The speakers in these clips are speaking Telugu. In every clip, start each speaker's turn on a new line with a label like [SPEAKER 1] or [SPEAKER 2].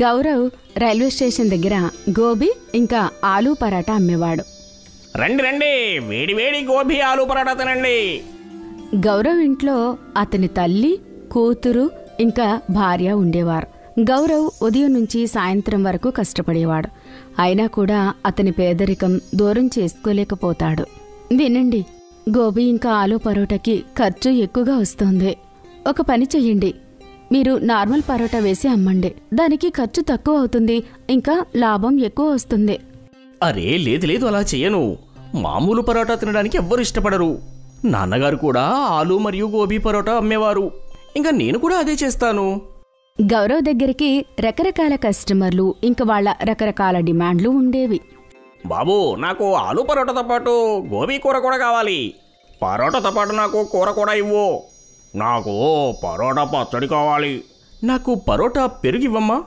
[SPEAKER 1] గౌరవ్ రైల్వే స్టేషన్ దగ్గర గోబీ ఇంకా ఆలూ పరాటా అమ్మేవాడు.
[SPEAKER 2] రండి రండి, వేడి వేడి గోబీ ఆలూ పరాటా తినండి.
[SPEAKER 1] గౌరవ్ ఇంట్లో అతని తల్లి, కూతురు ఇంకా భార్య ఉండేవారు. గౌరవ్ ఉదయం నుంచి సాయంత్రం వరకు కష్టపడేవాడు. అయినా కూడా అతని పేదరికం దూరం చేసుకోలేకపోతాడు. వినండి, గోబీ ఇంకా ఆలూ పరోటాకి ఖర్చు ఎక్కువగా వస్తుంది. ఒక పని చెయ్యండి, మీరు నార్మల్ పరోటా వేసి అమ్మండి. దానికి ఖర్చు తక్కువ అవుతుంది, ఇంకా లాభం ఎక్కువ వస్తుంది.
[SPEAKER 2] అరే లేదు లేదు, అలా చెయ్యను. మామూలు పరోటా తినడానికి ఎవ్వరు ఇష్టపడరు. నాన్నగారు కూడా ఆలూ మరియు గోబీ పరోటా అమ్మేవారు. ఇంకా నేను కూడా అదే చేస్తాను.
[SPEAKER 1] గౌరవ్ దగ్గరికి రకరకాల కస్టమర్లు ఇంకా వాళ్ళ రకరకాల డిమాండ్లు ఉండేవి.
[SPEAKER 2] బాబు, నాకు ఆలూ పరోటాతో పాటు గోబీ కూర కూడా కావాలి. పరోటాతో పాటు నాకు కూర కూడా ఇవ్వు. నాకు పరోటా పచ్చడి కావాలి. నాకు పరోటా పెరుగివ్వమ్మా.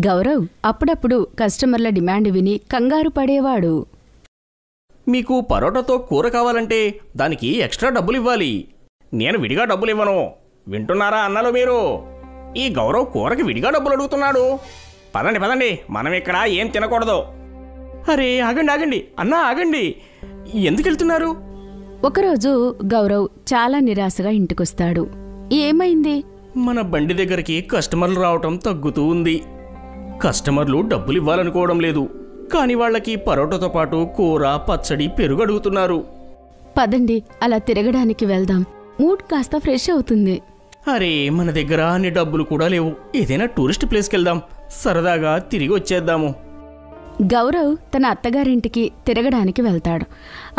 [SPEAKER 1] గౌరవ్ అప్పుడప్పుడు కస్టమర్ల డిమాండ్ విని కంగారు పడేవాడు.
[SPEAKER 2] మీకు పరోటాతో కూర కావాలంటే దానికి ఎక్స్ట్రా డబ్బులు ఇవ్వాలి. నేను విడిగా డబ్బులు ఇవ్వను. వింటున్నారా అన్నలు మీరు? ఈ గౌరవ్ కూరకి విడిగా డబ్బులు అడుగుతున్నాడు. పదండి పదండి, మనం ఇక్కడ ఏం తినకూడదు. అరే ఆగండి ఆగండి, అన్నా ఆగండి, ఎందుకు వెళ్తున్నారు?
[SPEAKER 1] ఒకరోజు గౌరవ్ చాలా నిరాశగా ఇంటికొస్తాడు. ఏమైంది?
[SPEAKER 2] మన బండి దగ్గరికి కస్టమర్లు రావటం తగ్గుతూ ఉంది. కస్టమర్లు డబ్బులు ఇవ్వాలనుకోవడం లేదు, కానీ వాళ్ళకి పరోటాతో పాటు కూర, పచ్చడి, పెరుగు అడుగుతున్నారు.
[SPEAKER 1] పదండి, అలా తిరగడానికి వెళ్దాం. మూడ్ కాస్త ఫ్రెష్ అవుతుంది.
[SPEAKER 2] అరే మన దగ్గర అన్ని డబ్బులు కూడా లేవు. ఏదైనా టూరిస్ట్ ప్లేస్కి వెళ్దాం, సరదాగా తిరిగి వచ్చేద్దాము.
[SPEAKER 1] గౌరవ్ తన అత్తగారింటికి తిరగడానికి వెళ్తాడు.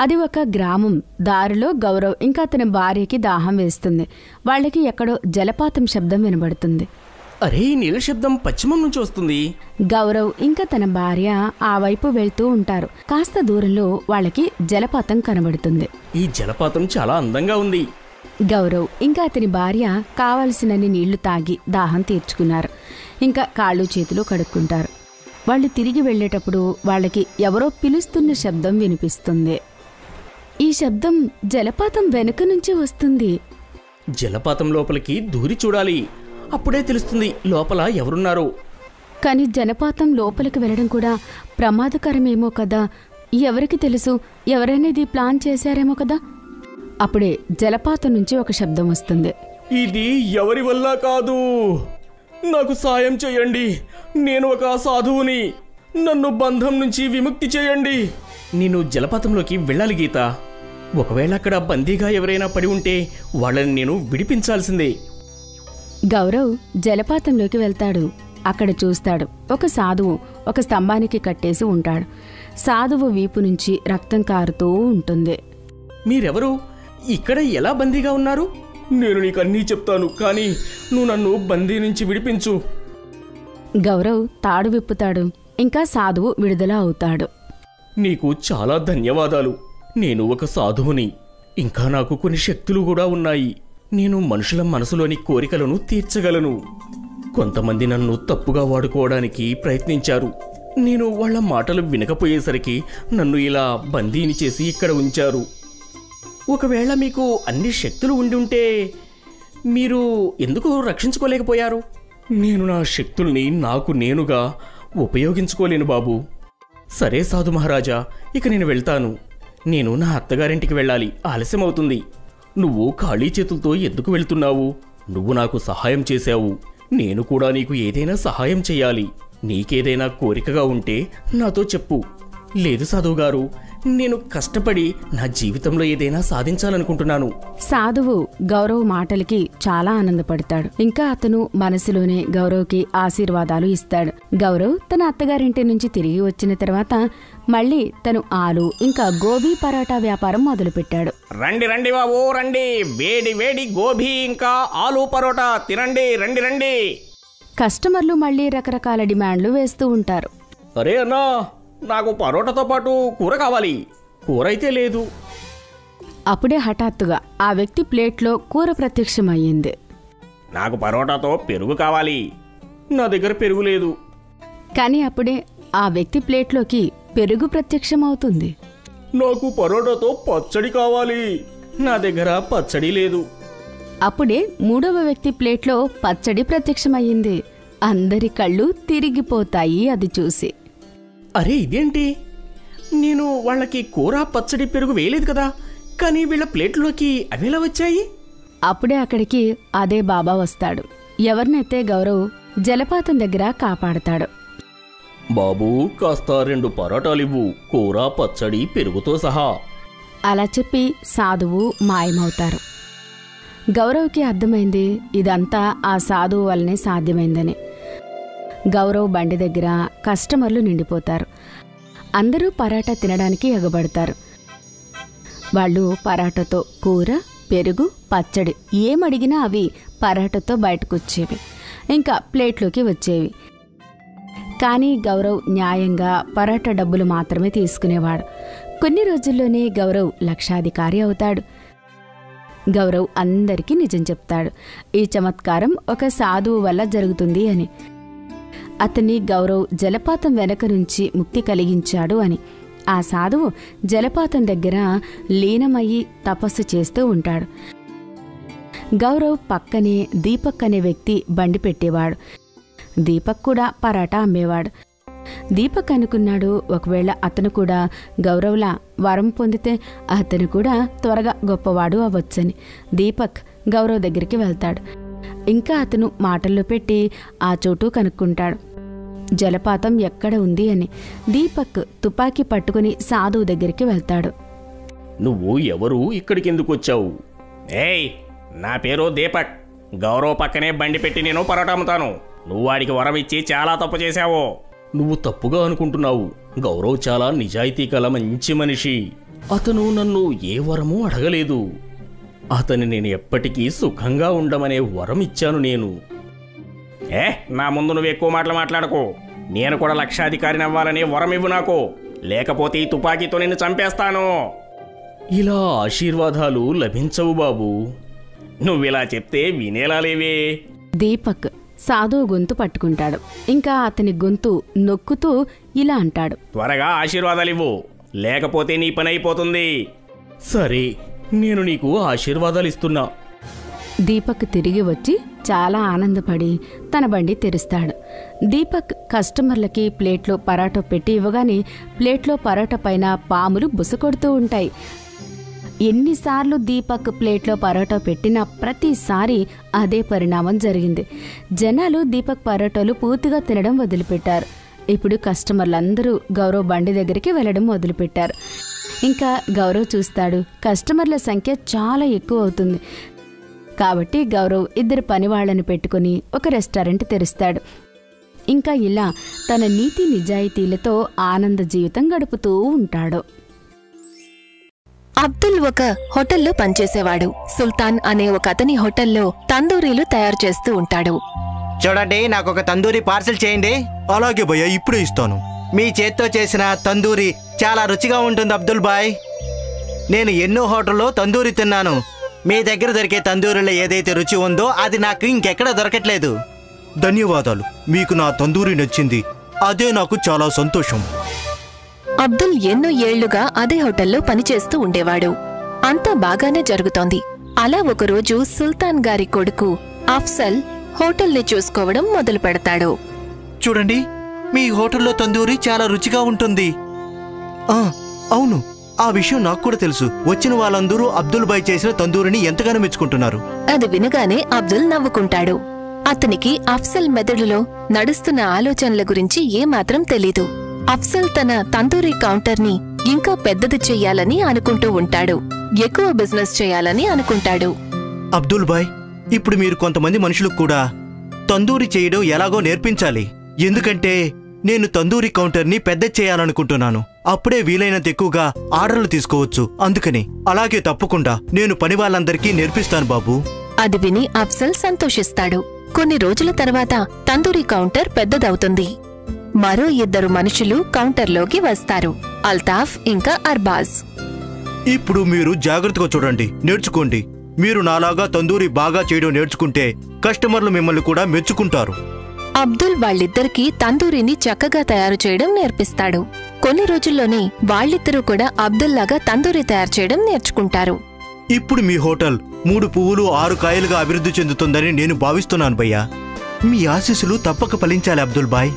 [SPEAKER 1] అది ఒక గ్రామం. దారిలో గౌరవ్ ఇంకా తన భార్యకి దాహం వేస్తుంది. వాళ్ళకి ఎక్కడో జలపాతం శబ్దం వినబడుతుంది.
[SPEAKER 2] అరే నీళ్ళ శబ్దం పశ్చిమం నుంచి వస్తుంది.
[SPEAKER 1] గౌరవ్ ఇంకా తన భార్య ఆ వైపు వెళ్తూ ఉంటారు. కాస్త దూరంలో వాళ్ళకి జలపాతం కనబడుతుంది.
[SPEAKER 2] ఈ జలపాతం చాలా అందంగా ఉంది.
[SPEAKER 1] గౌరవ్ ఇంకా అతని భార్య కావలసినన్ని నీళ్లు తాగి దాహం తీర్చుకున్నారు. ఇంకా కాళ్ళు చేతులు కడుక్కుంటారు. వాళ్ళు తిరిగి వెళ్లేటప్పుడు వాళ్ళకి ఎవరో పిలుస్తున్న శబ్దం వినిపిస్తుంది. ఈ శబ్దం జలపాతం వెనుక నుంచి వస్తుంది.
[SPEAKER 2] జలపాతం లోపలికి దూరి చూడాలి, అప్పుడే తెలుస్తుంది లోపల ఎవరున్నారో.
[SPEAKER 1] కానీ జలపాతం లోపలికి వెళ్ళడం కూడా ప్రమాదకరమేమో కదా. ఎవరికి తెలుసు, ఎవరైనా ఇది ప్లాన్ చేశారేమో కదా. అప్పుడే జలపాతం నుంచి ఒక శబ్దం వస్తుంది.
[SPEAKER 2] ఇది ఎవరి వల్ల కాదు, నాకు సాయం చేయండి. నేను ఒక సాధువుని, నన్ను బంధం నుంచి విముక్తి చేయండి. నేను జలపాతంలోకి వెళ్ళాలి గీత. ఒకవేళ అక్కడ బందీగా ఎవరైనా పడి ఉంటే వాళ్ళని నేను విడిపించాల్సిందే.
[SPEAKER 1] గౌరవ్ జలపాతంలోకి వెళ్తాడు. అక్కడ చూస్తాడు, ఒక సాధువు ఒక స్తంభానికి కట్టేసి ఉంటాడు. సాధువు వీపు నుంచి రక్తం కారుతూ ఉంటుంది.
[SPEAKER 2] మీరెవరు? ఇక్కడ ఎలా బందీగా ఉన్నారు? నేను నీకు అన్నీ చెప్తాను, కానీ నువ్వు నన్ను బందీ నుంచి విడిపించు.
[SPEAKER 1] గౌరవ్ తాడు విప్పుతాడు. ఇంకా సాధువు విడుదల అవుతాడు.
[SPEAKER 2] నీకు చాలా ధన్యవాదాలు. నేను ఒక సాధువుని, ఇంకా నాకు కొన్ని శక్తులు కూడా ఉన్నాయి. నేను మనుషుల మనసులోని కోరికలను తీర్చగలను. కొంతమంది నన్ను తప్పుగా వాడుకోవడానికి ప్రయత్నించారు. నేను వాళ్ళ మాటలు వినకపోయేసరికి నన్ను ఇలా బందీని చేసి ఇక్కడ ఉంచారు. ఒకవేళ మీకు అన్ని శక్తులు ఉండి ఉంటే మీరు ఎందుకు రక్షించుకోలేకపోయారు? నేను నా శక్తుల్ని నాకు నేనుగా ఉపయోగించుకోలేను బాబు. సరే సాధు మహారాజా, ఇక నేను వెళ్తాను. నేను నా అత్తగారింటికి వెళ్ళాలి, ఆలస్యం అవుతుంది. నువ్వు ఖాళీ చేతులతో ఎందుకు వెళ్తున్నావు? నువ్వు నాకు సహాయం చేశావు, నేను కూడా నీకు ఏదైనా సహాయం చెయ్యాలి. నీకేదైనా కోరికగా ఉంటే నాతో చెప్పు. లేదు సాధువు గారు, నేను కష్టపడి నా జీవితంలో ఏదైనా సాధించాలనుకుంటున్నాను.
[SPEAKER 1] సాధువు గౌరవ్ మాటలకి చాలా ఆనందపడతాడు. ఇంకా అతను మనసులోనే గౌరవ్కి ఆశీర్వాదాలు ఇస్తాడు. గౌరవ్ తన అత్తగారింటి నుంచి తిరిగి వచ్చిన తర్వాత మళ్ళీ తను ఆలు ఇంకా గోబీ పరాటా వ్యాపారం మొదలుపెట్టాడు.
[SPEAKER 2] రండి రండి బాబు రండి, వేడి వేడి గోబీ ఇంకా ఆలూ పరోటా తినండి, రండి రండి.
[SPEAKER 1] కస్టమర్లు మళ్ళీ రకరకాల డిమాండ్లు వేస్తూ ఉంటారు.
[SPEAKER 2] అరే అన్నా, నాకు పరోటాతో పాటు కూర కావాలి. కూర అయితే లేదు.
[SPEAKER 1] అప్పుడే హఠాత్తుగా ఆ వ్యక్తి ప్లేట్లో కూర ప్రత్యక్షమయ్యింది.
[SPEAKER 2] నాకు పరోటాతో పెరుగు కావాలి. నా దగ్గర పెరుగు లేదు.
[SPEAKER 1] కానీ అప్పుడే ఆ వ్యక్తి ప్లేట్లోకి పెరుగు ప్రత్యక్షమవుతుంది.
[SPEAKER 2] నాకు పరోటాతో పచ్చడి కావాలి. నా దగ్గర పచ్చడి లేదు.
[SPEAKER 1] అప్పుడే మూడవ వ్యక్తి ప్లేట్లో పచ్చడి ప్రత్యక్షమయ్యింది. అందరి కళ్ళు తిరిగిపోతాయి అది చూసి.
[SPEAKER 2] అరే ఇదేంటి, నేను వాళ్ళకి కూర పచ్చడి పెరుగు వేయలేదు కదా, కానీ వీళ్ళ ప్లేట్లోకి అవేలా వచ్చాయి?
[SPEAKER 1] అప్పుడే అక్కడికి అదే బాబా వస్తాడు. ఎవరినైతే గౌరవ్ జలపాతం దగ్గర కాపాడతాడు.
[SPEAKER 2] బాబూ, కాస్త 2 పరోటాలివ్వు, కూర పచ్చడి పెరుగుతో సహా.
[SPEAKER 1] అలా చెప్పి సాధువు మాయమవుతారు. గౌరవ్కి అర్థమైంది ఇదంతా ఆ సాధువు వల్లనే సాధ్యమైందని. గౌరవ్ బండి దగ్గర కస్టమర్లు నిండిపోతారు. అందరూ పరాటా తినడానికి ఎగబడతారు. వాళ్ళు పరాటాతో కూర, పెరుగు, పచ్చడి ఏమడిగినా అవి పరాటాతో బయటకొచ్చేవి, ఇంకా ప్లేట్లోకి వచ్చేవి. కానీ గౌరవ్ న్యాయంగా పరాటా డబ్బులు మాత్రమే తీసుకునేవాడు. కొన్ని రోజుల్లోనే గౌరవ్ లక్షాధికారి అవుతాడు. గౌరవ్ అందరికీ నిజం చెప్తాడు, ఈ చమత్కారం ఒక సాధువు వల్ల జరుగుతుంది అని. అతన్ని గౌరవ్ జలపాతం వెనక నుంచి ముక్తి కలిగించాడు అని. ఆ సాధువు జలపాతం దగ్గర లీనమయ్యి తపస్సు చేస్తూ ఉంటాడు. గౌరవ్ పక్కనే దీపక్ అనే వ్యక్తి బండి పెట్టేవాడు. దీపక్ కూడా పరాటా అమ్మేవాడు. దీపక్ అనుకున్నాడు, ఒకవేళ అతను కూడా గౌరవ్లా వరం పొందితే అతను కూడా త్వరగా గొప్పవాడు అవ్వొచ్చని. దీపక్ గౌరవ్ దగ్గరికి వెళ్తాడు. ఇంకా అతను మాటల్లో పెట్టి ఆ చోటు కనుక్కుంటాడు, జలపాతం ఎక్కడ ఉంది అని. దీపక్ తుపాకీ పట్టుకుని సాధువు దగ్గరికి వెళ్తాడు.
[SPEAKER 2] నువ్వు ఎవరు, ఇక్కడికెందుకు వచ్చావు? ఏయ్, నా పేరు దీపక్. గౌరవ్ పక్కనే బండి పెట్టి నేను పరోటా అమ్ముతాను. నువ్వు వాడికి వరం ఇచ్చి చాలా తప్పు చేశావు. నువ్వు తప్పుగా అనుకుంటున్నావు. గౌరవ్ చాలా నిజాయితీ గల మంచి మనిషి. అతను నన్ను ఏ వరమూ అడగలేదు. అతని నేను ఎప్పటికీ సుఖంగా ఉండమనే వరం ఇచ్చాను నేను. నా ముందు నువ్వు ఎక్కువ మాటలు మాట్లాడకు. నేను కూడా లక్షాధికారిని అవ్వాలని వరం ఇవ్వు నాకు, లేకపోతే ఈ తుపాకీతో నిన్ను చంపేస్తాను. ఇలా ఆశీర్వాదాలు లభించవు బాబూ. నువ్విలా చెప్తే వినేలా లేవే.
[SPEAKER 1] దీపక్ సాధువు గొంతు పట్టుకుంటాడు. ఇంకా అతని గొంతు నొక్కుతూ ఇలా అంటాడు,
[SPEAKER 2] త్వరగా ఆశీర్వాదాలు ఇవ్వు, లేకపోతే నీ పని అయిపోతుంది. సరే, నేను నీకు ఆశీర్వాదాలు ఇస్తున్నా.
[SPEAKER 1] దీపక్ తిరిగి వచ్చి చాలా ఆనందపడి తన బండి తెరుస్తాడు. దీపక్ కస్టమర్లకి ప్లేట్లో పరాటా పెట్టి ఇవ్వగానే ప్లేట్లో పరాటా పైన పాములు బుసకొడుతూ ఉంటాయి. ఎన్నిసార్లు దీపక్ ప్లేట్లో పరోటా పెట్టినా ప్రతిసారి అదే పరిణామం జరిగింది. జనాలు దీపక్ పరోటాలు పూర్తిగా తినడం వదిలిపెట్టారు. ఇప్పుడు కస్టమర్లందరూ గౌరవ్ బండి దగ్గరికి వెళ్ళడం మొదలుపెట్టారు. ఇంకా గౌరవ్ చూస్తాడు, కస్టమర్ల సంఖ్య చాలా ఎక్కువ అవుతుంది. కాబట్టి గౌరవ్ 2 పనివాళ్లను పెట్టుకుని ఒక రెస్టారెంట్ తెరుస్తాడు. ఇంకా ఇలా తన నీతి నిజాయితీలతో ఆనంద జీవితం గడుపుతూ ఉంటాడు.
[SPEAKER 3] అబ్దుల్ ఒక హోటల్లో పనిచేసేవాడు. సుల్తాన్ అనే ఒక అతని హోటల్లో తందూరీలు తయారు చేస్తూ ఉంటాడు.
[SPEAKER 4] చూడండి, నాకొక తందూరి పార్సిల్ చేయండి.
[SPEAKER 5] అలాగే భయ్యా, ఇప్పుడే ఇస్తాను.
[SPEAKER 4] మీ చేత్తో చేసిన తందూరి చాలా రుచిగా ఉంటుంది అబ్దుల్ బాయ్. నేను ఎన్నో హోటల్లో తందూరి తిన్నాను. మీ దగ్గర దొరికే తందూరిలో ఏదైతే రుచి ఉందో అది నాకు ఇంకెక్కడ దొరకట్లేదు.
[SPEAKER 5] ధన్యవాదాలు, మీకు నా తందూరి నచ్చింది. అదే నాకు చాలా సంతోషం.
[SPEAKER 3] అబ్దుల్ ఎన్నో ఏళ్లుగా అదే హోటల్లో పనిచేస్తూ ఉండేవాడు. అంతా బాగానే జరుగుతోంది. అలా ఒకరోజు సుల్తాన్ గారి కొడుకు అఫ్సల్ హోటల్ని చూసుకోవడం మొదలు పెడతాడు.
[SPEAKER 4] చూడండి, మీ హోటల్లో తందూరి చాలా రుచిగా ఉంటుంది.
[SPEAKER 5] అవును, ఆ విషయం నాకు కూడా తెలుసు. వచ్చిన వాళ్ళందరూ అబ్దుల్ బాయ్ చేసిన తందూరిని ఎంతగానో మెచ్చుకుంటున్నారు.
[SPEAKER 3] అది వినగానే అబ్దుల్ నవ్వుకుంటాడు. అతనికి అఫ్సల్ మెదడులో నడుస్తున్న ఆలోచనల గురించి ఏమాత్రం తెలీదు. అఫ్సల్ తన తందూరి కౌంటర్ని ఇంకా పెద్దది చెయ్యాలని అనుకుంటూ ఉంటాడు. ఎక్కువ బిజినెస్ చేయాలని అనుకుంటాడు.
[SPEAKER 5] అబ్దుల్ బాయ్, ఇప్పుడు మీరు కొంతమంది మనుషులకు కూడా తందూరి చేయడం ఎలాగో నేర్పించాలి. ఎందుకంటే నేను తందూరి కౌంటర్ని పెద్ద చేయాలనుకుంటున్నాను. అప్పుడే వీలైనంత ఎక్కువగా ఆర్డర్లు తీసుకోవచ్చు. అందుకని అలాగే తప్పకుండా నేను పని వాళ్ళందరికీ నేర్పిస్తాను బాబు.
[SPEAKER 3] అది విని అఫ్సల్ సంతోషిస్తాడు. కొన్ని రోజుల తర్వాత తందూరి కౌంటర్ పెద్దదవుతుంది. మరో 2 మనుషులు కౌంటర్లోకి వస్తారు, అల్తాఫ్ ఇంకా అర్బాజ్.
[SPEAKER 5] ఇప్పుడు మీరు జాగ్రత్తగా చూడండి, నేర్చుకోండి. మీరు నాలాగా తందూరి బాగా చేయడం నేర్చుకుంటే కస్టమర్లు మిమ్మల్ని కూడా మెచ్చుకుంటారు.
[SPEAKER 3] అబ్దుల్ వాళ్ళిద్దరికీ తందూరిని చక్కగా తయారు చేయడం నేర్పిస్తాడు. కొన్ని రోజుల్లోనే వాళ్ళిద్దరూ కూడా అబ్దుల్లాగా తందూరి తయారు చేయడం నేర్చుకుంటారు.
[SPEAKER 5] ఇప్పుడు మీ హోటల్ 3 పువ్వులు 6 కాయలుగా అభివృద్ధి చెందుతుందని నేను భావిస్తున్నాను భయ్యా. మీ ఆశీస్సులు తప్పక ఫలించాలి అబ్దుల్ బాయ్.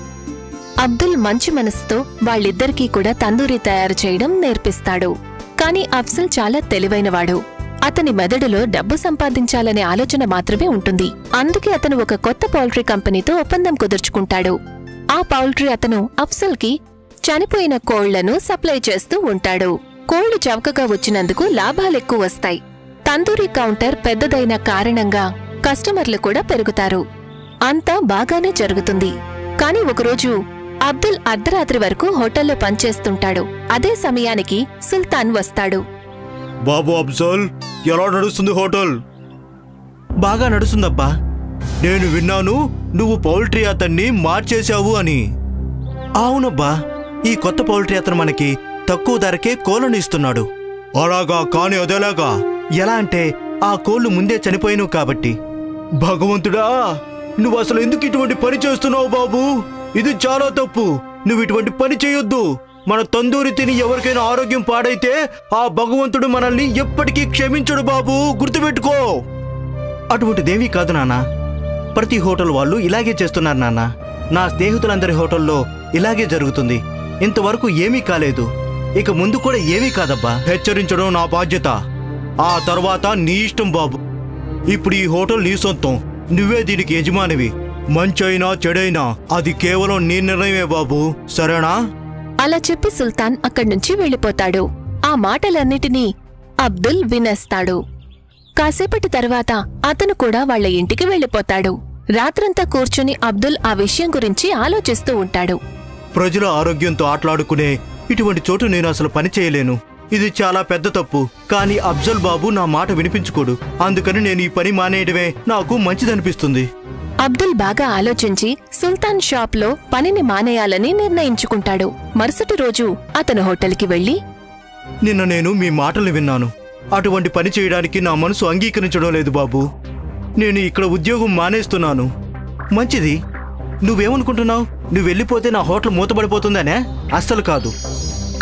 [SPEAKER 3] అబ్దుల్ మంచి మనసుతో వాళ్ళిద్దరికీ కూడా తందూరి తయారు చేయడం నేర్పిస్తాడు. కాని అఫ్జల్ చాలా తెలివైనవాడు. అతని మెదడులో డబ్బు సంపాదించాలనే ఆలోచన మాత్రమే ఉంటుంది. అందుకే అతను ఒక కొత్త పౌల్ట్రీ కంపెనీతో ఒప్పందం కుదుర్చుకుంటాడు. ఆ పౌల్ట్రీ అతను అఫ్జల్కి చనిపోయిన కోళ్లను సప్లై చేస్తూ ఉంటాడు. కోళ్లు చవకగా వచ్చినందుకు లాభాలెక్కువ వస్తాయి. తందూరి కౌంటర్ పెద్దదైన కారణంగా కస్టమర్లు కూడా పెరుగుతారు. అంతా బాగానే జరుగుతుంది. కాని ఒకరోజు అబ్దుల్ అర్ధరాత్రి వరకు హోటల్లో పనిచేస్తుంటాడు. అదే సమయానికి సుల్తాన్ వస్తాడు.
[SPEAKER 5] బాబు అఫ్జల్, ఎలా నడుస్తుంది హోటల్? బాగా నడుస్తుందబ్బా. నేను విన్నాను నువ్వు పౌల్ట్రీ అతన్ని మార్చేశావు అని. అవునబ్బా, ఈ కొత్త పౌల్ట్రీ అతను మనకి తక్కువ ధరకే కోళ్లను ఇస్తున్నాడు. అలాగా? కాని అదేలాగా? ఎలా అంటే ఆ కోళ్లు ముందే చనిపోయినవు కాబట్టి. భగవంతుడా, నువ్వు అసలు ఎందుకు ఇటువంటి పని చేస్తున్నావు బాబు? ఇది చాలా తప్పు. నువ్వు ఇటువంటి పని చేయొద్దు. మన తందూరి తిని ఎవరికైనా ఆరోగ్యం పాడైతే ఆ భగవంతుడు మనల్ని ఎప్పటికీ క్షమించడు బాబు, గుర్తుపెట్టుకో. అటువంటిదేమీ కాదు నాన్న. ప్రతి హోటల్ వాళ్ళు ఇలాగే చేస్తున్నారు నాన్న. నా స్నేహితులందరి హోటల్లో ఇలాగే జరుగుతుంది. ఇంతవరకు ఏమీ కాలేదు. ఇక ముందు కూడా ఏమీ కాదబ్బా. హెచ్చరించడం నా బాధ్యత. ఆ తర్వాత నీ ఇష్టం బాబు. ఇప్పుడు ఈ హోటల్ నీ సొంతం. నువ్వే దీనికి యజమానివి. మంచైనా చెడైనా అది కేవలం నీ నిర్ణయమే బాబు, సరేనా?
[SPEAKER 3] అలా చెప్పి సుల్తాన్ అక్కడ్నుంచి వెళ్ళిపోతాడు. ఆ మాటలన్నిటినీ అబ్దుల్ వినేస్తాడు. కాసేపటి తర్వాత అతను కూడా వాళ్ల ఇంటికి వెళ్ళిపోతాడు. రాత్రంతా కూర్చుని అబ్దుల్ ఆ విషయం గురించి ఆలోచిస్తూ ఉంటాడు.
[SPEAKER 5] ప్రజల ఆరోగ్యంతో ఆటలాడుకునే ఇటువంటి చోటు నేను అసలు పని చేయలేను. ఇది చాలా పెద్ద తప్పు. కానీ అఫ్జల్ బాబు నా మాట వినిపించుకోడు. అందుకని నేను ఈ పని మానేయడమే నాకు మంచిదనిపిస్తుంది.
[SPEAKER 3] అబ్దుల్ బాగా ఆలోచించి సుల్తాన్ షాప్లో పనిని మానేయాలని నిర్ణయించుకుంటాడు. మరుసటి రోజు అతను హోటల్కి వెళ్లి,
[SPEAKER 5] నిన్న నేను మీ మాటలు విన్నాను. అటువంటి పని చేయడానికి నా మనసు అంగీకరించడం లేదు బాబు. నేను ఇక్కడ ఉద్యోగం మానేస్తున్నాను. మంచిది. నువ్వేమనుకుంటున్నావు? నువ్వు వెళ్ళిపోతే నా హోటల్ మూతపడిపోతుందనే? అస్సలు కాదు.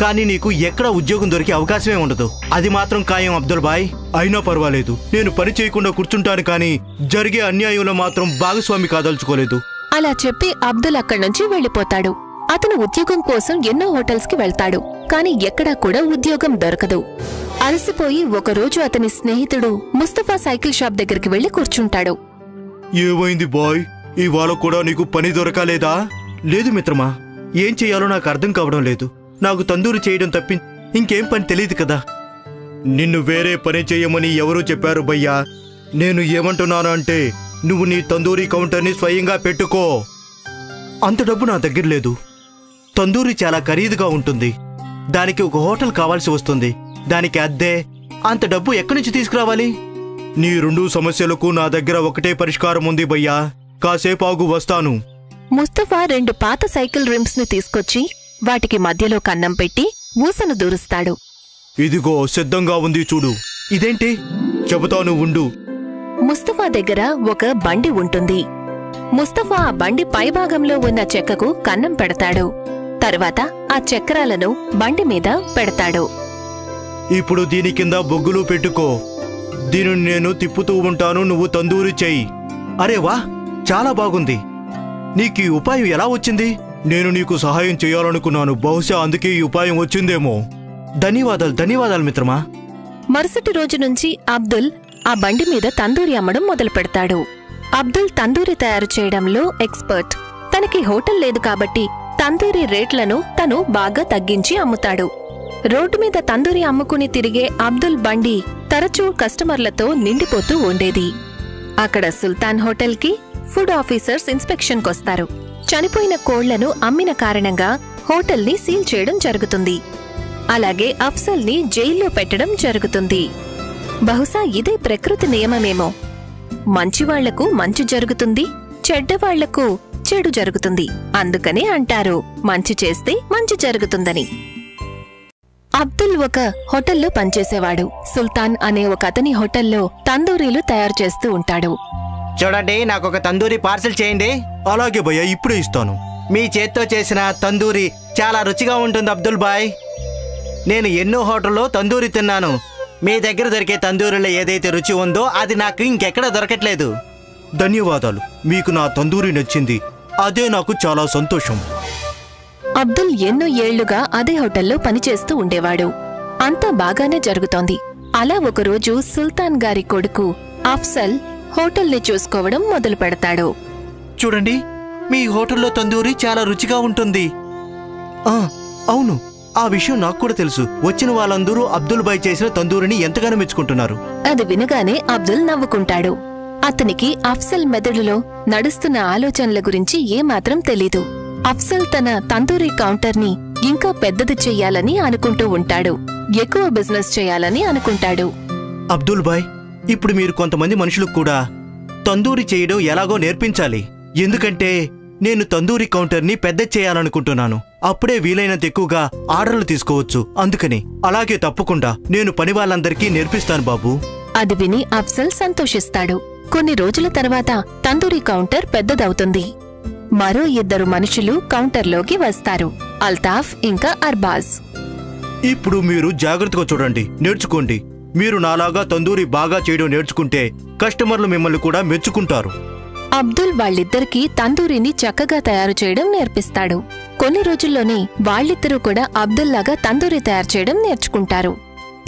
[SPEAKER 5] కానీ నీకు ఎక్కడా ఉద్యోగం దొరికే అవకాశమే ఉండదు. అది మాత్రం ఖాయం అబ్దుల్ బాయ్. అయినా పర్వాలేదు, నేను పని చేయకుండా కూర్చుంటాను. కానీ జరిగే అన్యాయంలో మాత్రం భాగస్వామి కాదలుచుకోలేదు.
[SPEAKER 3] అలా చెప్పి అబ్దుల్ అక్కడ్నుంచి వెళ్ళిపోతాడు. అతను ఉద్యోగం కోసం ఎన్నో హోటల్స్కి వెళ్తాడు. కాని ఎక్కడా కూడా ఉద్యోగం దొరకదు. అలసిపోయి ఒకరోజు అతని స్నేహితుడు ముస్తఫా సైకిల్ షాప్ దగ్గరికి వెళ్లి కూర్చుంటాడు.
[SPEAKER 5] ఏమైంది బాయ్? ఇవాళ కూడా నీకు పని దొరకాలేదా? లేదు మిత్రమా. ఏం చెయ్యాలో నాకు అర్థం కావడం లేదు. నాకు తందూరి చేయడం తప్పి ఇంకేం పని తెలియదు కదా. నిన్ను వేరే పని చేయమని ఎవరూ చెప్పారు భయ్యా. నేను ఏమంటున్నాను అంటే నువ్వు నీ తందూరి కౌంటర్ని స్వయంగా పెట్టుకో. అంత డబ్బు నా దగ్గర లేదు. తందూరి చాలా ఖరీదుగా ఉంటుంది. దానికి ఒక హోటల్ కావాల్సి వస్తుంది. దానికి అద్దె, అంత డబ్బు ఎక్కడి నుంచి తీసుకురావాలి? నీ రెండు సమస్యలకు నా దగ్గర ఒకటే పరిష్కారం ఉంది భయ్యా. కాసేపు ఆగు, వస్తాను.
[SPEAKER 3] ముస్తఫా 2 పాత సైకిల్ రిమ్స్ ని తీసుకొచ్చి వాటికి మధ్యలో కన్నం పెట్టి ఊసను దూరుస్తాడు.
[SPEAKER 5] ఇదిగో సిద్ధంగా ఉంది చూడు. ఇదేంటి? చెబుతాను ఉండు.
[SPEAKER 3] ముస్తఫా దగ్గర ఒక బండి ఉంటుంది. ముస్తఫా ఆ బండి పైభాగంలో ఉన్న చెక్కకు కన్నం పెడతాడు. తర్వాత ఆ చక్రాలను బండి మీద పెడతాడు.
[SPEAKER 5] ఇప్పుడు దీని కింద బొగ్గులు పెట్టుకో. దీనిని నేను తిప్పుతూ ఉంటాను, నువ్వు తందూరి చెయ్యి. అరే వా, చాలా బాగుంది. నీకీ ఉపాయం ఎలా వచ్చింది? నేను నీకు సహాయం చేయాలనుకున్నాను. బహుశా అందుకే ఈ ఉపాయం వచ్చిందేమో. ధన్యవాదాలు మిత్రమా.
[SPEAKER 3] మరుసటి రోజు నుంచి అబ్దుల్ ఆ బండి మీద తందూరి అమ్మడం మొదలు పెడతాడు. అబ్దుల్ తందూరి తయారు చేయడంలో ఎక్స్పర్ట్. తనకి హోటల్ లేదు కాబట్టి తందూరి రేట్లను తను బాగా తగ్గించి అమ్ముతాడు. రోడ్డు మీద తందూరి అమ్ముకుని తిరిగే అబ్దుల్ బండి తరచూ కస్టమర్లతో నిండిపోతూ ఉండేది. అక్కడ సుల్తాన్ హోటల్కి ఫుడ్ ఆఫీసర్స్ ఇన్స్పెక్షన్కొస్తారు. చనిపోయిన కోళ్లను అమ్మిన కారణంగా హోటల్ని సీల్ చేయడం జరుగుతుంది. అలాగే అఫ్జల్ని జైల్లో పెట్టడం జరుగుతుంది. బహుశా ఇదే ప్రకృతి నియమమేమో. మంచివాళ్లకు మంచి జరుగుతుంది, చెడ్డవాళ్లకు చెడు జరుగుతుంది. అందుకనే అంటారు మంచి చేస్తే మంచి జరుగుతుందని. అబ్దుల్ ఒక హోటల్లో పనిచేసేవాడు. సుల్తాన్ అనే ఒక అతని హోటల్లో తందూరీలు తయారు చేస్తూ ఉంటాడు.
[SPEAKER 4] చూడండి, నాకు ఒక తందూరి పార్సిల్ చేయండి.
[SPEAKER 5] అలాగే భయ్యా, ఇప్పుడే ఇస్తాను.
[SPEAKER 4] మీ చేత్తో చేసిన తందూరి చాలా రుచిగా ఉంటుంది అబ్దుల్ బాయ్. నేను ఎన్నో హోటల్లో తందూరి తిన్నాను. మీ దగ్గర దొరికే తందూరిలో ఏదైతే రుచి ఉందో అది నాకు ఇంకెక్కడ దొరకట్లేదు.
[SPEAKER 5] ధన్యవాదాలు. మీకు నా తందూరి నచ్చింది, అదే నాకు చాలా సంతోషం.
[SPEAKER 3] అబ్దుల్ ఎన్నో ఏళ్లుగా అదే హోటల్లో పనిచేస్తూ ఉండేవాడు. అంతా బాగానే జరుగుతోంది. అలా ఒకరోజు సుల్తాన్ గారి కొడుకు అఫ్సల్ హోటల్ని చూసుకోవడం మొదలు పెడతాడు.
[SPEAKER 5] చూడండి, మీ హోటల్లో తందూరి చాలా రుచిగా ఉంటుంది. అవును, ఆ విషయం నాకు కూడా తెలుసు. వచ్చిన వాళ్ళందరూ అబ్దుల్ భాయ్ చేసిన తందూరిని ఎంతగానో మెచ్చుకుంటున్నారు.
[SPEAKER 3] అది వినగానే అబ్దుల్ నవ్వుకుంటాడు. అతనికి అఫ్సల్ మెదడులో నడుస్తున్న ఆలోచనల గురించి ఏమాత్రం తెలీదు. అఫ్సల్ తన తందూరి కౌంటర్ని ఇంకా పెద్దది చెయ్యాలని అనుకుంటూ ఉంటాడు. ఎక్కువ బిజినెస్ చేయాలని అనుకుంటాడు.
[SPEAKER 5] అబ్దుల్ భాయ్, ఇప్పుడు మీరు కొంతమంది మనుషులకు కూడా తందూరి చేయడం ఎలాగో నేర్పించాలి. ఎందుకంటే నేను తందూరి కౌంటర్ని పెద్ద చేయాలనుకుంటున్నాను. అప్పుడే వీలైనంత ఎక్కువగా ఆర్డర్లు తీసుకోవచ్చు. అందుకని అలాగే తప్పకుండా నేను పని వాళ్ళందరికీ నేర్పిస్తాను బాబు.
[SPEAKER 3] అది విని అఫ్సల్ సంతోషిస్తాడు. కొన్ని రోజుల తర్వాత తందూరి కౌంటర్ పెద్దదవుతుంది. మరో 2 మనుషులు కౌంటర్లోకి వస్తారు, అల్తాఫ్ ఇంకా అర్బాజ్.
[SPEAKER 5] ఇప్పుడు మీరు జాగ్రత్తగా చూడండి, నేర్చుకోండి. మీరు నాలాగా తందూరి బాగా చేయడం నేర్చుకుంటే కస్టమర్లు మిమ్మల్ని కూడా మెచ్చుకుంటారు.
[SPEAKER 3] అబ్దుల్ వాళ్ళిద్దరికీ తందూరిని చక్కగా తయారు చేయడం నేర్పిస్తాడు. కొన్ని రోజుల్లోనే వాళ్ళిద్దరూ కూడా అబ్దుల్లాగా తందూరి తయారు చేయడం నేర్చుకుంటారు.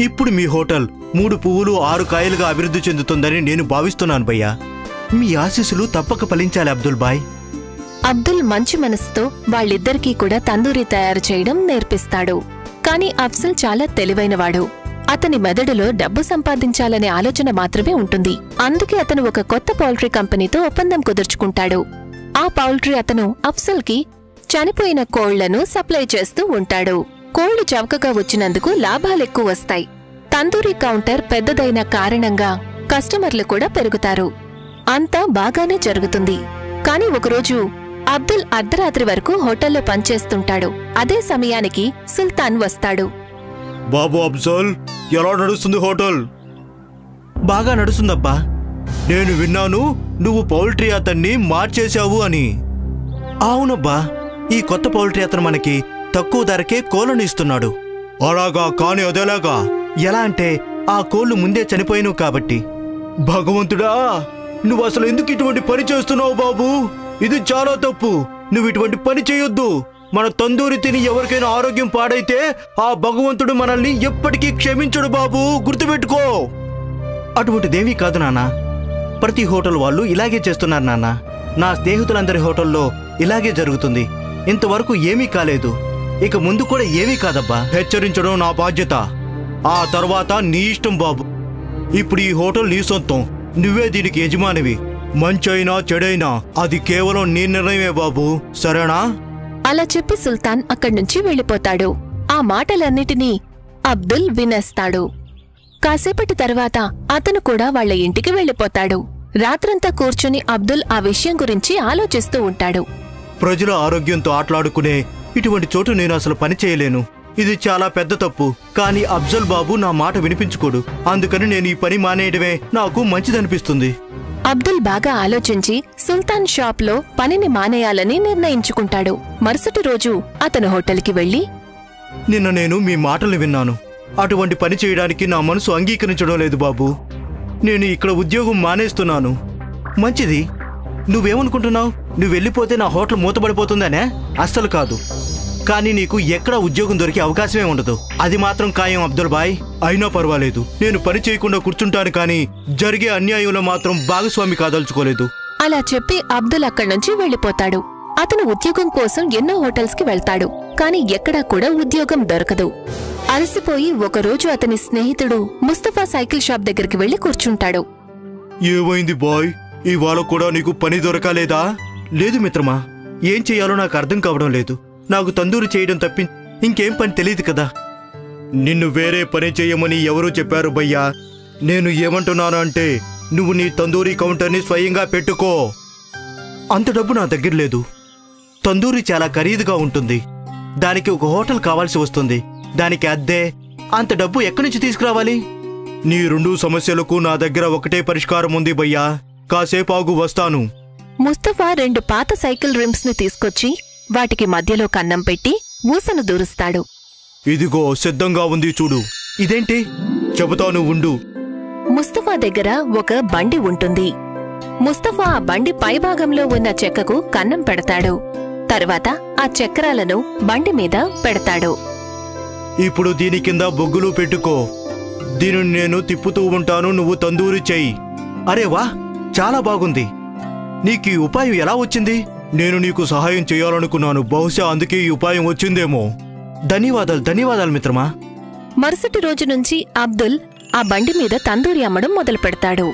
[SPEAKER 5] ఇప్పుడు మీ హోటల్ 3 పువ్వులు 6 కాయలుగా అభివృద్ధి చెందుతుందని నేను భావిస్తున్నాను భయ్యా. మీ ఆశీస్సులు తప్పక ఫలించాలి అబ్దుల్ భాయ్.
[SPEAKER 3] అబ్దుల్ మంచి మనసుతో వాళ్ళిద్దరికీ కూడా తందూరి తయారు చేయడం నేర్పిస్తాడు. కాని అఫ్సల్ చాలా తెలివైనవాడు. అతని మెదడులో డబ్బు సంపాదించాలనే ఆలోచన మాత్రమే ఉంటుంది. అందుకే అతను ఒక కొత్త పౌల్ట్రీ కంపెనీతో ఒప్పందం కుదుర్చుకుంటాడు. ఆ పౌల్ట్రీ అతను అఫ్సల్కి చనిపోయిన కోళ్లను సప్లై చేస్తూ ఉంటాడు. కోళ్లు చవకగా వచ్చినందుకు లాభాలెక్కువ వస్తాయి. తందూరి కౌంటర్ పెద్దదైన కారణంగా కస్టమర్లు కూడా పెరుగుతారు. అంతా బాగానే జరుగుతుంది. కాని ఒకరోజు అబ్దుల్ అర్ధరాత్రి వరకు హోటల్లో పనిచేస్తుంటాడు. అదే సమయానికి సుల్తాన్ వస్తాడు.
[SPEAKER 5] బాబు అఫ్జల్, ఎలా నడుస్తుంది హోటల్? బాగా నడుస్తుందబ్బా. నేను విన్నాను నువ్వు పౌల్ట్రీ అతన్ని మార్చేశావు అని. అవునబ్బా, ఈ కొత్త పౌల్ట్రీ అతను మనకి తక్కువ ధరకే కోళ్లను ఇస్తున్నాడు. అలాగా? కాని అదేలాగా? ఎలా అంటే ఆ కోళ్లు ముందే చనిపోయినవు కాబట్టి. భగవంతుడా, నువ్వు అసలు ఎందుకు ఇటువంటి పని చేస్తున్నావు బాబు? ఇది చాలా తప్పు. నువ్వు ఇటువంటి పని చేయొద్దు. మన తందూరి తిని ఎవరికైనా ఆరోగ్యం పాడైతే ఆ భగవంతుడు మనల్ని ఎప్పటికీ క్షమించడు బాబు, గుర్తుపెట్టుకో. అటువంటిదేమీ కాదు నాన్న. ప్రతి హోటల్ వాళ్ళు ఇలాగే చేస్తున్నారు నాన్న. నా స్నేహితులందరి హోటల్లో ఇలాగే జరుగుతుంది. ఇంతవరకు ఏమీ కాలేదు, ఇక ముందు కూడా ఏమీ కాదబ్బా. హెచ్చరించడం నా బాధ్యత. ఆ తర్వాత నీ ఇష్టం బాబు. ఇప్పుడు ఈ హోటల్ నీ సొంతం. నువ్వే దీనికి యజమానివి. మంచైనా చెడైనా అది కేవలం నీ నిర్ణయమే బాబు, సరేనా?
[SPEAKER 3] అలా చెప్పి సుల్తాన్ అక్కడ్నుంచి వెళ్ళిపోతాడు. ఆ మాటలన్నిటినీ అబ్దుల్ వినేస్తాడు. కాసేపటి తర్వాత అతను కూడా వాళ్ల ఇంటికి వెళ్ళిపోతాడు. రాత్రంతా కూర్చుని అబ్దుల్ ఆ విషయం గురించి ఆలోచిస్తూ ఉంటాడు.
[SPEAKER 5] ప్రజల ఆరోగ్యంతో ఆటలాడుకునే ఇటువంటి చోటు నేను అసలు పని చేయలేను. ఇది చాలా పెద్ద తప్పు. కానీ అఫ్జల్ బాబు నా మాట వినిపించుకోడు. అందుకని నేను ఈ పని మానేయడమే నాకు మంచిదనిపిస్తుంది.
[SPEAKER 3] అబ్దుల్ బాగా ఆలోచించి సుల్తాన్ షాప్లో పనిని మానేయాలని నిర్ణయించుకుంటాడు. మరుసటి రోజు అతను హోటల్కి వెళ్లి,
[SPEAKER 5] నిన్న నేను మీ మాటల్ని విన్నాను. అటువంటి పని చేయడానికి నా మనసు అంగీకరించడం లేదు బాబు. నేను ఇక్కడ ఉద్యోగం మానేస్తున్నాను. మంచిది. నువ్వేమనుకుంటున్నావు? నువ్వు వెళ్ళిపోతే నా హోటల్ మూతపడిపోతుందనే? అస్సలు కాదు. కానీ నీకు ఎక్కడా ఉద్యోగం దొరికే అవకాశమే ఉండదు. అది మాత్రం ఖాయం అబ్దుల్ భాయ్. అయినా పర్వాలేదు, నేను పని చేయకుండా కూర్చుంటాను. కానీ జరిగే అన్యాయంలో మాత్రం భాగస్వామి కాదలుచుకోలేదు.
[SPEAKER 3] అలా చెప్పి అబ్దుల్ అక్కడ్నుంచి వెళ్ళిపోతాడు. అతను ఉద్యోగం కోసం ఎన్నో హోటల్స్ కి వెళ్తాడు. కాని ఎక్కడా కూడా ఉద్యోగం దొరకదు. అలసిపోయి ఒకరోజు అతని స్నేహితుడు ముస్తఫా సైకిల్ షాప్ దగ్గరికి వెళ్లి కూర్చుంటాడు.
[SPEAKER 5] ఏమైంది బాయ్, ఇవాళ కూడా నీకు పని దొరకలేదా? లేదు మిత్రమా, ఏం చెయ్యాలో నాకు అర్థం కావడం లేదు. నాకు తందూరి చేయడం తప్పి ఇంకేం పని తెలియదు కదా. నిన్ను వేరే పని చేయమని ఎవరూ చెప్పారు భయ్యా. నేను ఏమంటున్నాను అంటే నువ్వు నీ తందూరి కౌంటర్ని స్వయంగా పెట్టుకో. అంత డబ్బు నా దగ్గర లేదు. తందూరి చాలా ఖరీదుగా ఉంటుంది. దానికి ఒక హోటల్ కావాల్సి వస్తుంది. దానికి అద్దె, అంత డబ్బు ఎక్కడి నుంచి తీసుకురావాలి? నీ 2 సమస్యలకు నా దగ్గర ఒకటే పరిష్కారం ఉంది భయ్యా. కాసేపు ఆగు, వస్తాను.
[SPEAKER 3] ముస్తఫా 2 పాత సైకిల్ రిమ్స్ ని తీసుకొచ్చి వాటికి మధ్యలో కన్నం పెట్టి ఊసను దూరుస్తాడు.
[SPEAKER 5] ఇదిగో సిద్ధంగా ఉంది చూడు. ఇదేంటి? చెబుతాను ఉండు.
[SPEAKER 3] ముస్తఫా దగ్గర ఒక బండి ఉంటుంది. ముస్తఫా ఆ బండి పైభాగంలో ఉన్న చెక్కకు కన్నం పెడతాడు. తరువాత ఆ చక్రాలను బండి మీద పెడతాడు.
[SPEAKER 5] ఇప్పుడు దీని కింద బొగ్గులు పెట్టుకో. దీనిని నేను తిప్పుతూ ఉంటాను, నువ్వు తందూరి చెయ్యి. అరే వా, చాలా బాగుంది. నీకు ఈ ఉపాయం ఎలా వచ్చింది? నేను నీకు సహాయం చేయాలనుకున్నాను, బహుశా అందుకే ఈ ఉపాయం వచ్చిందేమో. ధన్యవాదాలు మిత్రమా.
[SPEAKER 3] మరుసటి రోజు నుంచి అబ్దుల్ ఆ బండి మీద తందూరి అమ్మడం మొదలు పెడతాడు.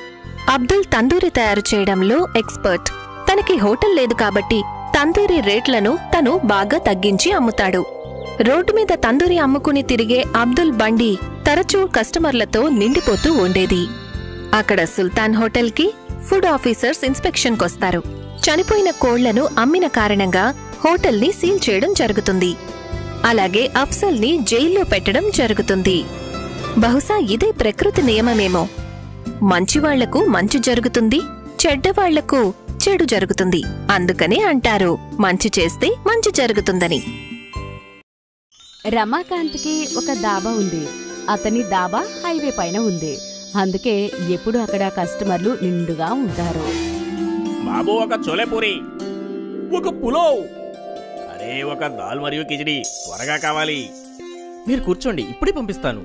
[SPEAKER 3] అబ్దుల్ తందూరి తయారు చేయడంలో ఎక్స్పర్ట్. తనకి హోటల్ లేదు కాబట్టి తందూరి రేట్లను తను బాగా తగ్గించి అమ్ముతాడు. రోడ్డు మీద తందూరి అమ్ముకుని తిరిగే అబ్దుల్ బండి తరచూ కస్టమర్లతో నిండిపోతూ ఉండేది. అక్కడ సుల్తాన్ హోటల్కి ఫుడ్ ఆఫీసర్స్ ఇన్స్పెక్షన్కొస్తారు. చనిపోయిన కోళ్లను అమ్మిన కారణంగా హోటల్ని సీల్ చేయడం జరుగుతుంది. అలాగే అఫ్సల్ని జైల్లో పెట్టడం జరుగుతుంది. బహుశా ఇదే ప్రకృతి నియమమేమో. మంచివాళ్లకు మంచి జరుగుతుంది, చెడ్డవాళ్లకు చెడు జరుగుతుంది. అందుకనే అంటారు మంచి చేస్తే మంచి జరుగుతుందని.
[SPEAKER 1] రమాకాంత్కి ఒక దాబా ఉంది. అతని దాబా హైవే పైన ఉంది. అందుకే ఎప్పుడు అక్కడ కస్టమర్లు నిండుగా ఉంటారు.
[SPEAKER 2] బాబు, ఒక చోలే పూరి, ఒక పులావ్, అరే ఒక దాల్ మరియు కిచడి త్వరగా కావాలి. మీరు కూర్చోండి, ఇప్పుడే పంపిస్తాను.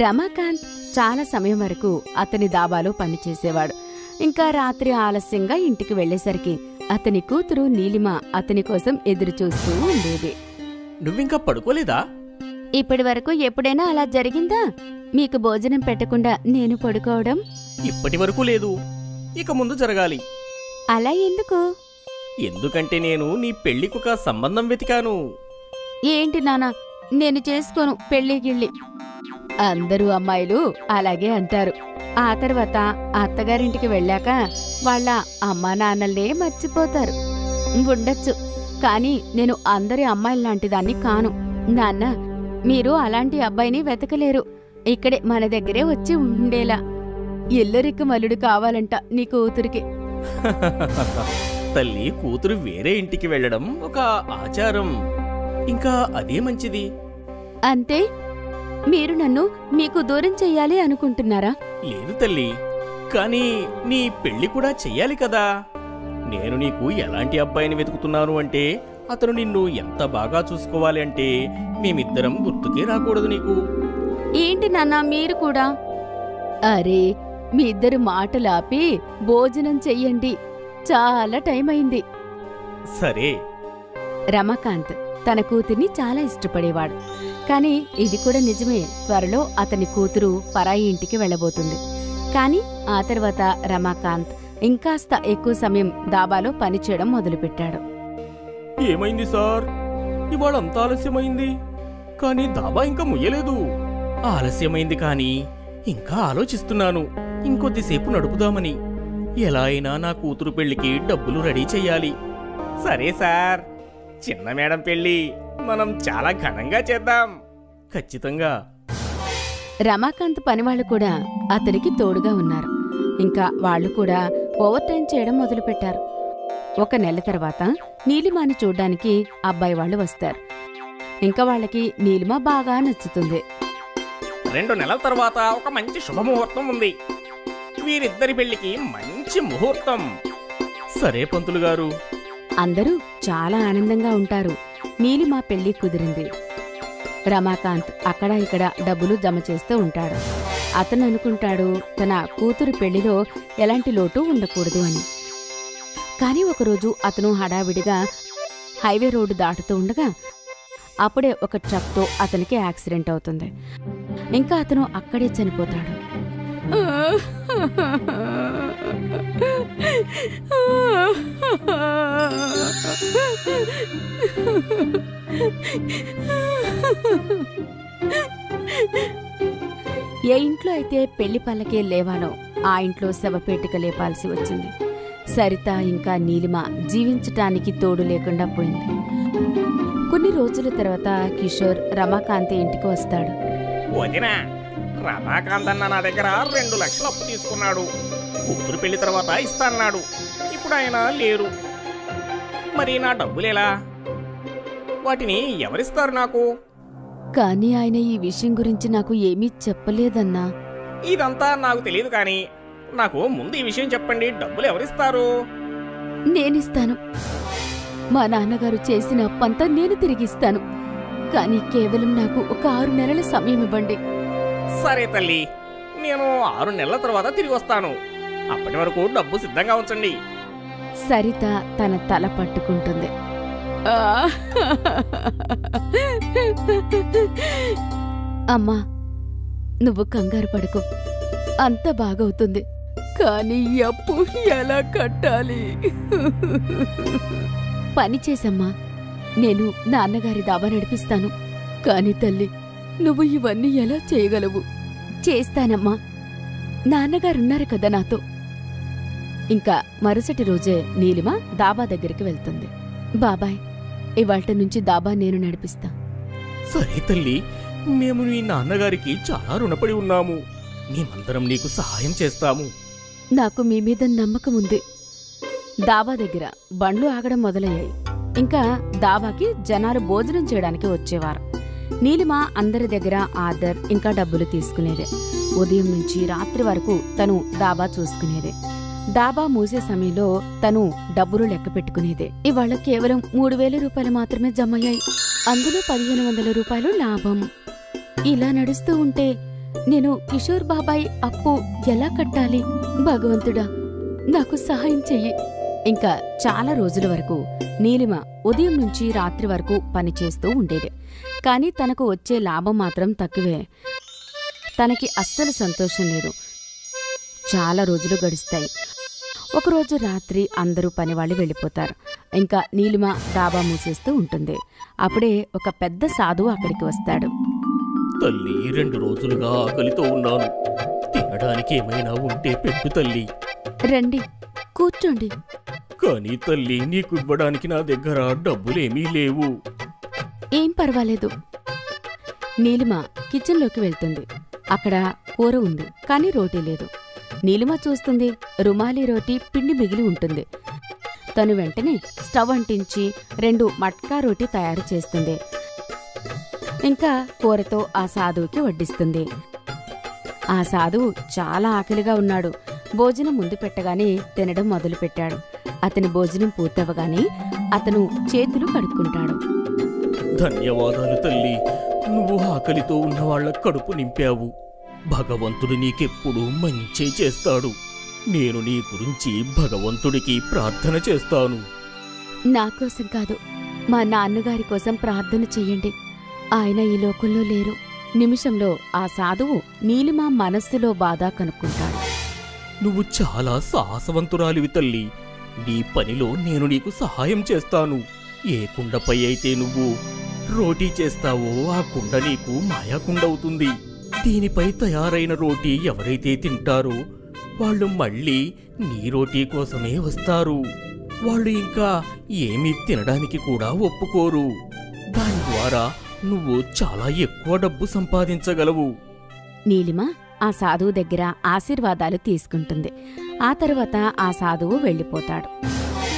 [SPEAKER 1] రమాకాంత్ చాలా సమయం వరకు అతని దాబాలో పనిచేసేవాడు. ఇంకా రాత్రి ఆలస్యంగా ఇంటికి వెళ్లేసరికి అతని కూతురు నీలిమ అతని కోసం ఎదురుచూస్తూ ఉండేది.
[SPEAKER 2] నువ్వింకా పడుకోలేదా?
[SPEAKER 1] ఇప్పటి వరకు ఎప్పుడైనా అలా జరిగిందా? మీకు భోజనం పెట్టకుండా నేను పడుకోవడం?
[SPEAKER 2] ఇప్పటి వరకు లేదు, ఇక ముందు జరగాలి.
[SPEAKER 1] అలా ఎందుకు?
[SPEAKER 2] ఎందుకంటే నేను నీ పెళ్లికొక సంబంధం వెతికాను.
[SPEAKER 1] ఏంటి నానా, నేను చేసుకోను పెళ్లి గిళ్ళి. అందరూ అమ్మాయిలు అలాగే అంటారు. ఆ తర్వాత అత్తగారింటికి వెళ్ళాక వాళ్ళ అమ్మా నాన్నలే మర్చిపోతారు. ఉండొచ్చు, కానీ నేను అందరి అమ్మాయిల్లాంటి దాన్ని కాను. నాన్న, మీరు అలాంటి అబ్బాయిని వెతకలేరు. ఇక్కడే మన దగ్గరే వచ్చి ఉండేలా. ఇల్లరికి మల్లుడు కావాలంట నీ కూతురికి.
[SPEAKER 2] తల్లి, కూతురు వేరే ఇంటికి వెళ్ళడం ఒక ఆచారం, ఇంకా అదే మంచిది.
[SPEAKER 1] అంతే? మీరు నన్ను మీకు దూరం చెయ్యాలి అనుకుంటున్నారా?
[SPEAKER 2] లేదు తల్లి, కానీ నీ పెళ్లి కూడా చెయ్యాలి కదా. నేను నీకు ఎలాంటి అబ్బాయిని వెతుకుతున్నాను అంటే అతను నిన్ను ఎంత బాగా చూసుకోవాలి అంటే మేమిద్దరం గుర్తుకే రాకూడదు నీకు.
[SPEAKER 1] ఏంటి నాన్న మీరు కూడా? అరే, మీ ఇద్దరు మాటలాపి భోజనం చెయ్యండి, చాలా టైం అయింది.
[SPEAKER 2] సరే.
[SPEAKER 1] రమాకాంత్ తన కూతుర్ని చాలా ఇష్టపడేవాడు. కాని ఇది కూడా నిజమే, త్వరలో అతని కూతురు పరాయి ఇంటికి వెళ్లబోతుంది. కాని ఆ తర్వాత రమాకాంత్ ఇంకాస్త ఎక్కువ సమయం దాబాలో పనిచేయడం మొదలుపెట్టాడు.
[SPEAKER 2] ఏమైంది సార్, ఇవాళ అంత ఆలస్యమైంది, కానీ దాబా ఇంకా ముయ్యలేదు. ఆలస్యమైంది కానీ ఇంకా ఆలోచిస్తున్నాను ఇంకొద్దిసేపు నడుపుదామని. ఎలా అయినా నా కూతురు పెళ్లికి డబ్బులు రెడీ చెయ్యాలి. సరే సార్, చిన్న మేడం పెళ్లి మనం చాలా ఘనంగా చేద్దాం. ఖచ్చితంగా.
[SPEAKER 1] రమాకాంత్ పనివాళ్లు కూడా అతనికి తోడుగా ఉన్నారు. ఇంకా వాళ్లు కూడా ఓవర్ టైం చేయడం మొదలుపెట్టారు. ఒక నెల తర్వాత నీలిమాని చూడ్డానికి అబ్బాయి వాళ్ళు వస్తారు. ఇంకా వాళ్ళకి నీలిమ బాగా నచ్చుతుంది.
[SPEAKER 2] 2 నెలల తర్వాత ఒక మంచి శుభముహూర్తం ఉంది. వీరిద్దరి పెళ్లికి మంచి ముహూర్తం. సరే పంతులు గారు.
[SPEAKER 1] అందరూ చాలా ఆనందంగా ఉంటారు. నీలిమ పెళ్లి కుదిరింది. రమాకాంత్ అక్కడ ఇక్కడ డబ్బులు జమ చేస్తూ ఉంటాడు. అతను అనుకుంటాడు తన కూతురు పెళ్లిలో ఎలాంటి లోటు ఉండకూడదు అని. కానీ ఒకరోజు అతను హడావిడిగా హైవే రోడ్డు దాటుతూ ఉండగా అప్పుడే ఒక ట్రక్తో అతనికి యాక్సిడెంట్ అవుతుంది. ఇంకా అతను అక్కడే చనిపోతాడు. ఏ ఇంట్లో అయితే పెళ్లి పల్లకే లేవాలో ఆ ఇంట్లో శవపేటిక లేపాల్సి వచ్చింది. సరిత ఇంకా నీలిమ జీవించటానికి తోడు లేకుండా పోయింది. కొన్ని రోజుల తర్వాత కిషోర్ రమాకాంత్ ఇంటికి వస్తాడు.
[SPEAKER 2] వదినా, రమాకాంత్ అన్న నా దగ్గర 2 లక్షలు అప్పు తీసుకున్నాడు. కూతురు పెళ్లి తర్వాత ఇస్తాన్నాడు. ఇప్పుడు ఆయన లేరు. మరి నా డబ్బులేలా? వాటిని ఎవరిస్తారు నాకు?
[SPEAKER 1] కానీ ఆయన ఈ విషయం గురించి నాకు ఏమీ చెప్పలేదన్నా.
[SPEAKER 2] ఇదంతా నాకు తెలియదు, కానీ నాకు ముందు ఈ విషయం చెప్పండి, డబ్బులు ఎవరిస్తారు?
[SPEAKER 1] నేనిస్తాను. మా నాన్నగారు చేసిన అప్పంతా నేను తిరిగిస్తాను. కానీ కేవలం నాకు ఒక 6 నెలల సమయం ఇవ్వండి.
[SPEAKER 2] సరే తల్లి, నేను 6 నెలల తర్వాత తిరిగి వస్తాను. అప్పటి వరకు డబ్బు సిద్ధంగా ఉంచండి.
[SPEAKER 1] సరిత తన తల పట్టుకుంటుంది. అమ్మా, నువ్వు కంగారు పడుకో, అంత బాగవుతుంది. కానీ ఈ అప్పు ఎలా కట్టాలి? పని చేసమ్మా, నేను నాన్నగారి దాబా నడిపిస్తాను. కాని తల్లి, నువ్వు ఇవన్నీ ఎలా చేయగలవు? చేస్తానమ్మా, నాన్నగారున్నారు కదా నాతో. ఇంకా మరుసటి రోజే నీలిమ దాబా దగ్గరికి వెళ్తుంది. బాబాయ్, ఇవాళ్టి నుంచి దాబా నేను నడిపిస్తా.
[SPEAKER 2] సరే తల్లి, మేము నీ నాన్నగారికి చాలా రుణపడి ఉన్నాము. మేమందరం నీకు సహాయం చేస్తాము.
[SPEAKER 1] నాకు మీ మీద నమ్మకం ఉంది. దాబా దగ్గర బండ్లు ఆగడం మొదలయ్యాయి. ఇంకా దాబాకి జనాలు భోజనం చేయడానికి వచ్చేవారు. నీలిమ అందరి దగ్గర ఆర్డర్ ఇంకా డబ్బులు తీసుకునేదే. ఉదయం నుంచి రాత్రి వరకు తను దాబా చూసుకునేదే. దాబా మూసే సమయంలో తను డబ్బులు లెక్క పెట్టుకునేదే. ఇవాళ కేవలం 3,000 రూపాయలు మాత్రమే జమయ్యాయి. అందులో 1,500 రూపాయలు లాభం. ఇలా నడుస్తూ ఉంటే నేను కిషోర్ బాబాయ్ అప్పు ఎలా కట్టాలి? భగవంతుడా, నాకు సహాయం చెయ్యి. ఇంకా చాలా రోజుల వరకు నీలిమ ఉదయం నుంచి రాత్రి వరకు పనిచేస్తూ ఉండేది. కాని తనకు వచ్చే లాభం మాత్రం తక్కువే. తనకి అస్సలు సంతోషం లేదు. చాలా రోజులు గడుస్తాయి. ఒకరోజు రాత్రి అందరూ పనివాళ్ళు వెళ్ళిపోతారు. ఇంకా నీలిమ దాబా మూసేస్తూ ఉంటుంది. అప్పుడే ఒక పెద్ద సాధువు అక్కడికి వస్తాడు.
[SPEAKER 2] తల్లి, 2 రోజులుగా ఆకలితో ఉన్నాను. తినడానికి ఏమైనా ఉంటే పెట్టు తల్లి.
[SPEAKER 1] రండి, కూర్చోండి.
[SPEAKER 2] కానీ తల్లి, నీకు ఇవ్వడానికి నా దగ్గర డబ్బులేమీ లేవు.
[SPEAKER 1] ఏం పర్వాలేదు. నీలిమ కిచెన్లోకి వెళ్తుంది. అక్కడ కూర ఉంది, కానీ రోటీ లేదు. నీలిమ చూస్తుంది, రుమాలి రోటీ పిండి మిగిలి ఉంటుంది. తను వెంటనే స్టవ్ అంటించి 2 మట్కా రోటీ తయారు చేస్తుంది. ఇంకా కూరతో ఆ సాధువుకి వడ్డిస్తుంది. ఆ సాధువు చాలా ఆకలిగా ఉన్నాడు. భోజనం ముందు పెట్టగానే తినడం మొదలుపెట్టాడు. అతని భోజనం పూర్తవగానే అతను చేతులు కడుక్కుంటాడు.
[SPEAKER 2] ధన్యవాదాలు తల్లి, నువ్వు ఆకలితో ఉన్న వాళ్ళ కడుపు నింపావు. భగవంతుడు నీకెప్పుడు మంచే చేస్తాడు. నేను నీ గురించి భగవంతుడికి ప్రార్థన చేస్తాను.
[SPEAKER 1] నా కోసం కాదు, మా నాన్నగారి కోసం ప్రార్థన చెయ్యండి. ఆయన ఈ లోకంలో లేరు. నిమిషంలో ఆ సాధువు నీలిమ మనస్సులో బాధ కనుక్కుంటాడు.
[SPEAKER 2] నువ్వు చాలా సాహసవంతురాలివి తల్లి. నీ పనిలో నేను నీకు సహాయం చేస్తాను. ఏ కుండపై అయితే నువ్వు రోటీ చేస్తావో ఆ కుండ నీకు మాయాకుండవుతుంది. దీనిపై తయారైన రోటీ ఎవరైతే తింటారో వాళ్ళు మళ్ళీ నీ రోటీ కోసమే వస్తారు. వాళ్ళు ఇంకా ఏమీ తినడానికి కూడా ఒప్పుకోరు. దాని ద్వారా నువ్వు చాలా ఎక్కువ డబ్బు సంపాదించగలవు.
[SPEAKER 1] నీలిమ ఆ సాధువు దగ్గర ఆశీర్వాదాలు తీసుకుంటుంది. ఆ తర్వాత ఆ సాధువు వెళ్ళిపోతాడు.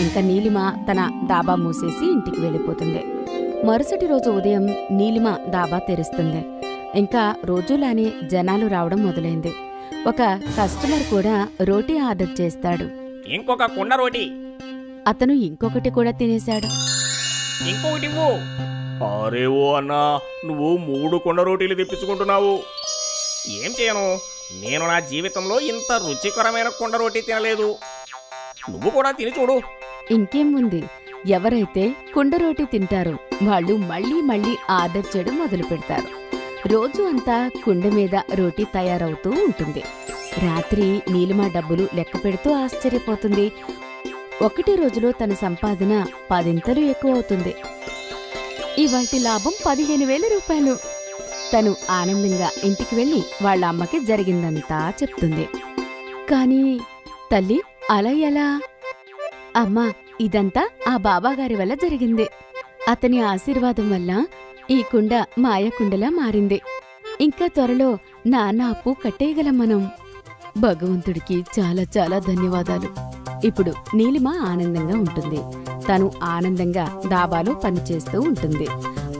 [SPEAKER 1] ఇంకా నీలిమ తన దాబా మూసేసి ఇంటికి వెళ్ళిపోతుంది. మరుసటి రోజు ఉదయం నీలిమ దాబా తెరుస్తుంది. ఇంకా రోజులానే జనాలు రావడం మొదలైంది. ఒక కస్టమర్ కూడా రోటీ ఆర్డర్ చేస్తాడు.
[SPEAKER 2] ఇంకొక కుండ రోటీ.
[SPEAKER 1] అతను ఇంకొకటి కూడా తినేశాడు.
[SPEAKER 2] ఇంకొకటి ఇవ్వు. అరే ఓ అన్నా, నువ్వు 3 కుండ రోటీలు తెప్పించుకుంటున్నావు. ఏం చేయను, నేను నా జీవితంలో ఇంత రుచికరమైన కుండ రోటీ తినలేదు. నువ్వు కూడా తిని చూడు.
[SPEAKER 1] ఇంకేం ఉంది, ఎవరైతే కుండ రోటీ తింటారో వాళ్ళు మళ్ళీ మళ్ళీ ఆర్డర్ చేయడం మొదలు పెడతారు. రోజు అంతా కుండ మీద రోటీ తయారవుతూ ఉంటుంది. రాత్రి నీలిమ డబ్బులు లెక్క పెడుతూ ఆశ్చర్యపోతుంది. ఒకటి రోజులో తన సంపాదన 10 ఎక్కువ అవుతుంది. ఇవాల్టి లాభం 15,000 రూపాయలు. తను ఆనందంగా ఇంటికి వెళ్లి వాళ్ళ అమ్మకి జరిగిందంతా చెప్తుంది. కాని తల్లి, అలా ఎలా? అమ్మా, ఇదంతా ఆ బాబాగారి వల్ల జరిగింది. అతని ఆశీర్వాదం వల్ల ఈ కుండ మాయకుండలా మారింది. ఇంకా త్వరలో నాన్న అప్పు కట్టేయగలం మనం. భగవంతుడికి చాలా చాలా ధన్యవాదాలు. ఇప్పుడు నీలిమ ఆనందంగా ఉంటుంది. తను ఆనందంగా దాబాలో పనిచేస్తూ ఉంటుంది.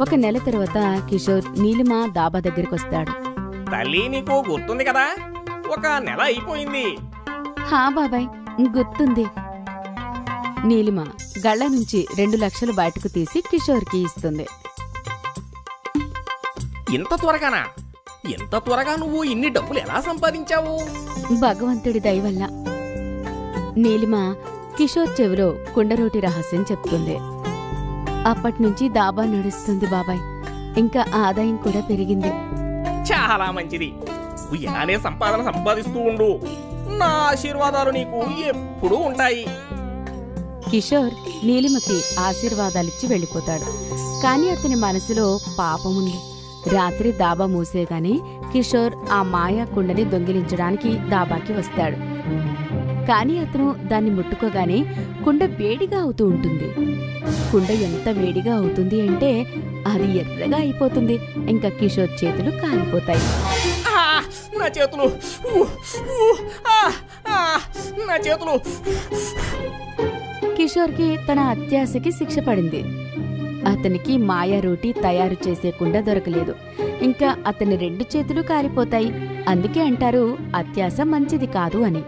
[SPEAKER 1] 1 నెల తర్వాత కిషోర్ నీలిమ దాబా దగ్గరికొస్తాడు.
[SPEAKER 2] తల్లి, నీకు గుర్తుంది కదా, 1 నెల అయిపోయింది.
[SPEAKER 1] హా బాబాయ్, గుర్తుంది. నీలిమ గళ్ళ నుంచి 2 లక్షలు బయటకు తీసి కిషోర్కి ఇస్తుంది.
[SPEAKER 2] ఇంత త్వరగానా? ఎంత త్వరగా నువ్వు ఇన్ని డబ్బులు ఎలా సంపాదించావు?
[SPEAKER 1] భగవంతుడి దయ వల్ల. నీలిమ కిషోర్ చెవిలో కుండరోటి రహస్యం చెప్తుంది. అప్పట్నుంచి దాబా నడుస్తుంది బాబాయ్. ఇంకా ఆదాయం కూడా పెరిగింది.
[SPEAKER 2] చాలా మంచిది. నువ్వు ఇలానే సంపాదన సంపాదిస్తూ ఉండు. నా ఆశీర్వాదాలు నీకు ఎప్పుడూ ఉంటాయి.
[SPEAKER 1] కిషోర్ నీలిమకి ఆశీర్వాదాలిచ్చి వెళ్ళిపోతాడు. కాని అతని మనసులో పాపముంది. రాత్రి దాబా మూసేగానే కిషోర్ ఆ మాయా కుండని దొంగిలించడానికి దాబాకి వస్తాడు. కాని అతను దాన్ని ముట్టుకోగానే కుండ వేడిగా అవుతూ ఉంటుంది. కుండ ఎంత వేడిగా అవుతుంది అంటే అది ఎర్రగా అయిపోతుంది. ఇంకా కిషోర్ చేతులు కాలిపోతాయి.
[SPEAKER 2] నా చేతులు, నా చేతులు.
[SPEAKER 1] కిషోర్కి తన అత్యాశకి శిక్ష పడింది. అతనికి మాయా రోటీ తయారు చేసే కుండ దొరకలేదు. ఇంకా అతని 2 చేతులు కాలిపోతాయి. అందుకే అంటారు అత్యాశ మంచిది కాదు అని.